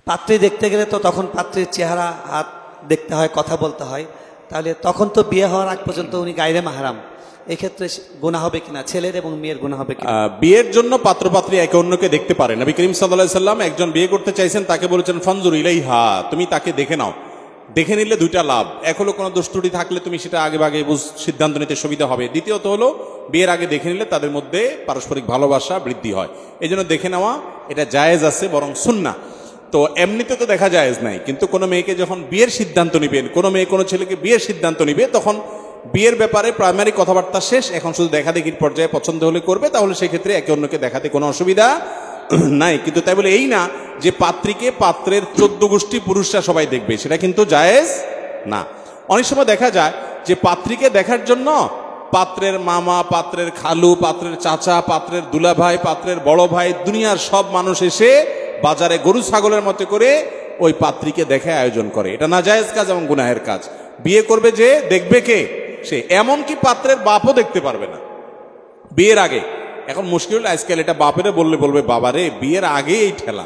পাত্রী দেখতে গেলে তো তখন পাত্রীর চেহারা হাত দেখতে হয়, কথা বলতে হয়, তাহলে তখন তো বিয়ে হওয়ার আগ পর্যন্ত উনি গায়রে মাহরাম, এক্ষেত্রে গুনাহ হবে কিনা, ছেলের এবং মেয়ের গুনাহ হবে কিনা? বিয়ের জন্য পাত্রপাত্রী একে অন্যকে দেখতে পারে। নবী করিম সাল্লাল্লাহু আলাইহি সাল্লাম একজন বিয়ে করতে চাইছেন, তাকে বলেছেন ফানজুর ইলাইহা, তুমি তাকে দেখে নাও। দেখে নিলে দুইটা লাভ, এক হলো কোনো দোষ ত্রুটি থাকলে তুমি সেটা আগে ভাগে সিদ্ধান্ত নিতে সুবিধা হবে, দ্বিতীয়ত হলো বিয়ের আগে দেখে নিলে তাদের মধ্যে পারস্পরিক ভালোবাসা বৃদ্ধি হয়। এই জন্য দেখে নেওয়া এটা জায়েজ আছে, বরং সুন্নাহ। তো এমনিতে তো দেখা জায়েজ নাই, কিন্তু কোনো মেয়েকে যখন বিয়ের সিদ্ধান্ত নিবেন, কোনো মেয়ে কোনো ছেলেকে বিয়ের সিদ্ধান্ত নিবে, তখন বিয়ের ব্যাপারে প্রাইমারি কথাবার্তা শেষ, এখন শুধু দেখা দেখির পর্যায়ে পছন্দ হলে করবে, তাহলে সেক্ষেত্রে একে অন্যকে দেখাতে কোনো অসুবিধা নাই। কিন্তু তাই বলে এই না যে পাত্রীকে পাত্রের 14 গোষ্ঠী পুরুষরা সবাই দেখবে, সেটা কিন্তু জায়েজ না। অনেক সময় দেখা যায় যে পাত্রীকে দেখার জন্য পাত্রের মামা, পাত্রের খালু, পাত্রের চাচা, পাত্রের দুলাভাই, পাত্রের বড় ভাই, দুনিয়ার সব মানুষ এসে বাজারে গরু ছাগলের মতো করে ওই পাত্রীকে দেখে আয়োজন করে। এটা নাজায়েজ কাজ এবং গুনাহের কাজ। বিয়ে করবে যে দেখবে কে? সে। এমনকি পাত্রের বাপও দেখতে পারবে না বিয়ের আগে। এখন মুশকিল আজকাল এটা বাপেরে বললে বলবে বাবারে বিয়ের আগে এই ঠেলা,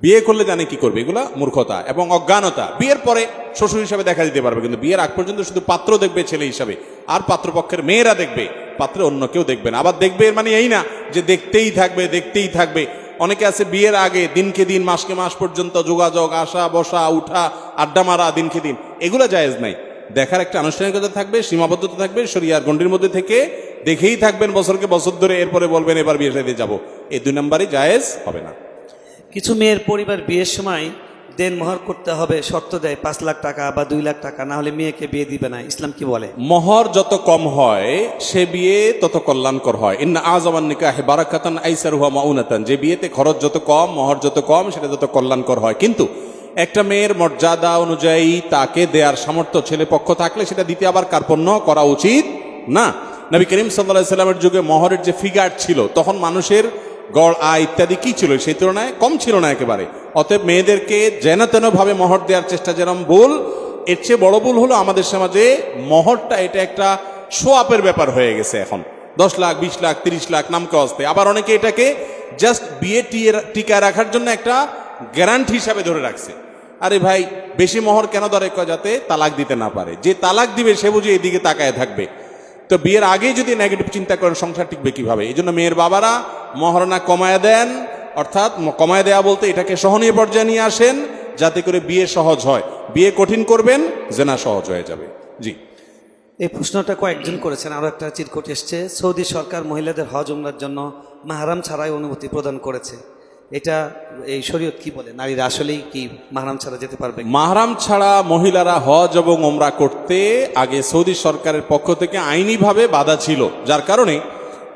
বিয়ে করলে জানে কি করবে, এগুলা মূর্খতা এবং অজ্ঞানতা। বিয়ের পরে শ্বশুর হিসাবে দেখা দিতে পারবে, কিন্তু বিয়ের আগ পর্যন্ত শুধু পাত্র দেখবে ছেলে হিসাবে, আর পাত্রপক্ষের মেয়েরা দেখবে, পাত্রে অন্য কেউ দেখবে না। আবার দেখবে এর মানে এই না যে দেখতেই থাকবে দেখতেই থাকবে। অনেকে আছে বিয়ের আগে দিনকে দিন মাসকে মাস পর্যন্ত যোগাযোগ, আসা বসা, উঠা, আড্ডা মারা দিনকে দিন, এগুলো জায়েজ নাই। দেখার একটা আনুষ্ঠানিকতা থাকবে, সীমাবদ্ধতা থাকবে, শরিয়ার গণ্ডির মধ্যে থেকে দেখেই থাকবেন বছরকে বছর ধরে, এরপরে বলবেন এবার বিয়ে সাথে যাবো, এই 2 নম্বরই জায়েজ হবে না। কিছু মেয়ের পরিবার বিয়ের সময় দেন মোহর করতে হবে, শর্ত দেয় 5 লাখ টাকা বা 2 লাখ টাকা, না হলে মেয়েকে বিয়ে দিবে না। ইসলাম কি বলে? মোহর যত কম হয় সে বিয়ে তত কল্যাণকর হয়। ইন্না আযামান নিকাহি বারাকাতান আইসারুহা মাউনাতান, যে বিয়েতে খরচ যত কম, মোহর যত কম, সেটা তত কল্যাণকর হয়। কিন্তু একটা মেয়ের মর্যাদা অনুযায়ী তাকে দেওয়ার সামর্থ্য ছেলে পক্ষ থাকলে সেটা দিতে আবার কার্পণ্য করা উচিত না। নবী করিম সাল্লাল্লাহু আলাইহি সাল্লামের যুগে মোহরের যে ফিগার ছিল, তখন মানুষের গড় আয় ইত্যাদি কি ছিল, সেই তুলনায় কম ছিল না একেবারে। অতএব মেয়েদেরকে যেন তেন ভাবে মোহর দেওয়ার চেষ্টা যেরকম ভুল, এর চেয়ে বড় ভুল হলো আমাদের সমাজে মোহরটা এটা একটা শো আপের ব্যাপার হয়ে গেছে। এখন 10 লাখ 20 লাখ 30 লাখ নামকে আসতে, আবার অনেকে এটাকে জাস্ট বিয়ে টিকা রাখার জন্য একটা গ্যারান্টি হিসাবে ধরে রাখছে। আরে ভাই, বেশি মোহর কেন ধরে? যাতে তালাক দিতে না পারে, যে তালাক দিবে সে বুঝে এদিকে তাকায় থাকবে। তো বিয়ের আগে যদি নেগেটিভ চিন্তা করেন, সংসার টিকবে কিভাবে? এই জন্য মেয়ের বাবারা মহারণা কমায় দেন, অর্থাৎ কমায় দেয়া বলতে এটাকে সহনীয় পর্যায়ে নিয়ে আসেন, যাতে করে বিয়ে সহজ হয়। বিয়ে কঠিন করবেন, জেনা সহজ হয়ে যাবে। জি, এই প্রশ্নটা কয়েকজন করেছেন। আরো একটা চিরকুট এসছে, সৌদি সরকার মহিলাদের হজ উমরার জন্য মাহরাম ছাড়াই অনুমতি প্রদান করেছে। এটা এই শরীয়ত কি বলে? নারীরা আসলেই কি মাহরাম ছাড়া যেতে পারবে? মাহরাম ছাড়া মহিলারা হজ এবং ওমরা করতে আগে সৌদি সরকারের পক্ষ থেকে আইনিভাবে বাধা ছিল, যার কারণে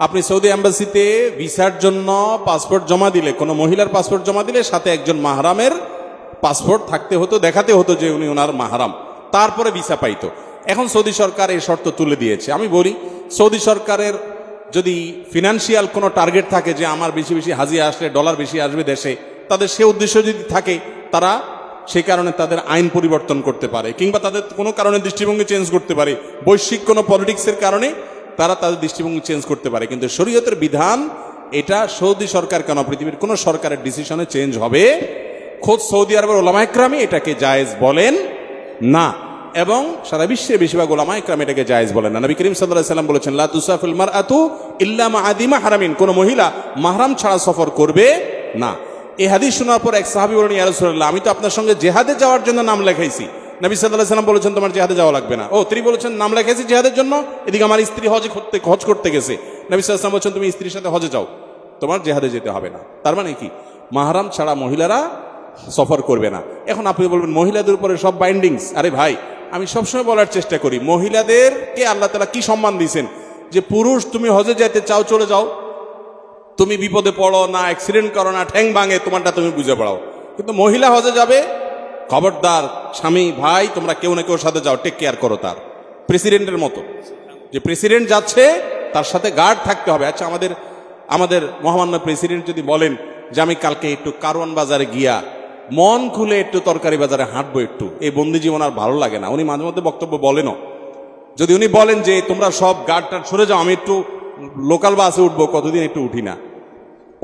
আপনি সৌদি এম্বাসিতে ভিসার জন্য পাসপোর্ট জমা দিলে, কোনো মহিলার পাসপোর্ট জমা দিলে সাথে একজন মাহরামের পাসপোর্ট থাকতে হতো, দেখাতে হতো যে উনি ওনার মাহরাম, তারপরে ভিসা পাইতো। এখন সৌদি সরকার এই শর্ত তুলে দিয়েছে। আমি বলি, সৌদি সরকারের যদি ফিনান্সিয়াল কোনো টার্গেট থাকে যে আমার বেশি বেশি হাজি আসলে ডলার বেশি আসবে দেশে, তাদের সে উদ্দেশ্য যদি থাকে, তারা সেই কারণে তাদের আইন পরিবর্তন করতে পারে, কিংবা তাদের কোনো কারণে দৃষ্টিভঙ্গি চেঞ্জ করতে পারে, বৈশ্বিক কোনো পলিটিক্সের কারণে তারা তাদের দৃষ্টিভঙ্গি চেঞ্জ করতে পারে। কিন্তু শরীয়তের বিধান এটা সৌদি সরকার কেন, পৃথিবীর কোনো সরকারের ডিসিশনে চেঞ্জ হবে। খোদ সৌদি আরবের ওলামা ইকরামই এটাকে জায়েজ বলেন না, এবং সারা বিশ্বের বেশিরভাগ ওলামা ইকরাম এটাকে জায়েজ বলেন না। নবী করিম সাল্লাল্লাহু আলাইহি সাল্লাম বলেছেন, লা তুসাফিল মারআতু ইল্লা মা আদিমা হারামিন, কোন মহিলা মাহরাম ছাড়া সফর করবে না। এই হাদিস শোনার পর এক সাহাবী বলেন, ইয়া রাসূলুল্লাহ, আমি তো আপনার সঙ্গে জিহাদে যাওয়ার জন্য নাম লেখাইছি। নবী সাল্লাল্লাহু আলাইহি সাল্লাম বলেছেন, তোমার জিহাদে যাওয়া লাগবে না। ও, তিনি বলেছেন নাম লেখাইছি জিহাদের জন্য, এদিকে আমার স্ত্রী হজ করতে গেছে। নবী সাল্লাল্লাহু আলাইহি সাল্লাম বলেছেন, তুমি স্ত্রীর সাথে হজে যাও, তোমার জিহাদে যেতে হবে না। তার মানে কি? মাহরাম ছাড়া মহিলারা সফর করবে না। এখন আপনি বলবেন মহিলাদের উপরে সব বাইন্ডিংস। আরে ভাই, আমি সবসময় বলার চেষ্টা করি, মহিলাদেরকে আল্লাহ তাআলা কি সম্মান দিয়েছেন, যে পুরুষ তুমি হজে যেতে চাও চলে যাও, তুমি বিপদে পড়ো না, অ্যাক্সিডেন্ট করো না, ঠ্যাং ভাঙে, তোমারটা তুমি বুঝে পড়াও। কিন্তু মহিলা হজে যাবে, খবরদার স্বামী ভাই তোমরা কেউ না কেউ সাথে যাও, টেক কেয়ার করো। তার প্রেসিডেন্টের মতো, যে প্রেসিডেন্ট যাচ্ছে তার সাথে গার্ড থাকতে হবে। আচ্ছা, আমাদের মহামান্য প্রেসিডেন্ট যদি বলেন যে আমি কালকে একটু কারওয়ান বাজারে গিয়া মন খুলে একটু তরকারি বাজারে হাঁটবো, একটু এই বন্দি জীবন আর ভালো লাগে না, উনি মাঝে মধ্যে বক্তব্য বলেনও, যদি উনি বলেন যে তোমরা সব গার্ডটার সরে যাও, আমি একটু লোকাল বাসে উঠবো, কতদিন একটু উঠি না,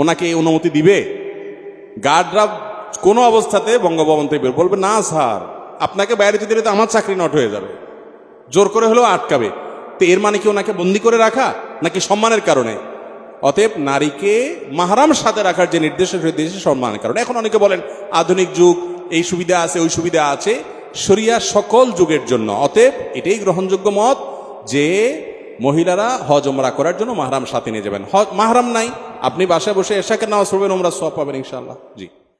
ওনাকে এই অনুমতি দিবে? গার্ডরা কোনো অবস্থাতে বঙ্গভবন থেকে বের বলবে না স্যার, আপনাকে বাইরে যেতে দিলে তো আমার চাকরি নট হয়ে যাবে, জোর করে হলেও আটকাবে। তো এর মানে কি ওনাকে বন্দি করে রাখা নাকি সম্মানের কারণে? অতএব নারীকে মাহরাম সাথে রাখার যে নির্দেশ নির্দেশে সম্মানের কারণে। এখন অনেকে বলেন আধুনিক যুগ, এই সুবিধা আছে ওই সুবিধা আছে, শরিয়া সকল যুগের জন্য। অতএব এটাই গ্রহণযোগ্য মত যে মহিলারা হজ ওমরা করার জন্য মাহরাম সাথে নিয়ে যাবেন। মাহরাম নাই, আপনি বাসায় বসে এশাকে নামাজ পড়বেন, ওমরা সওয়াব পাবেন ইনশাআল্লাহ। জি।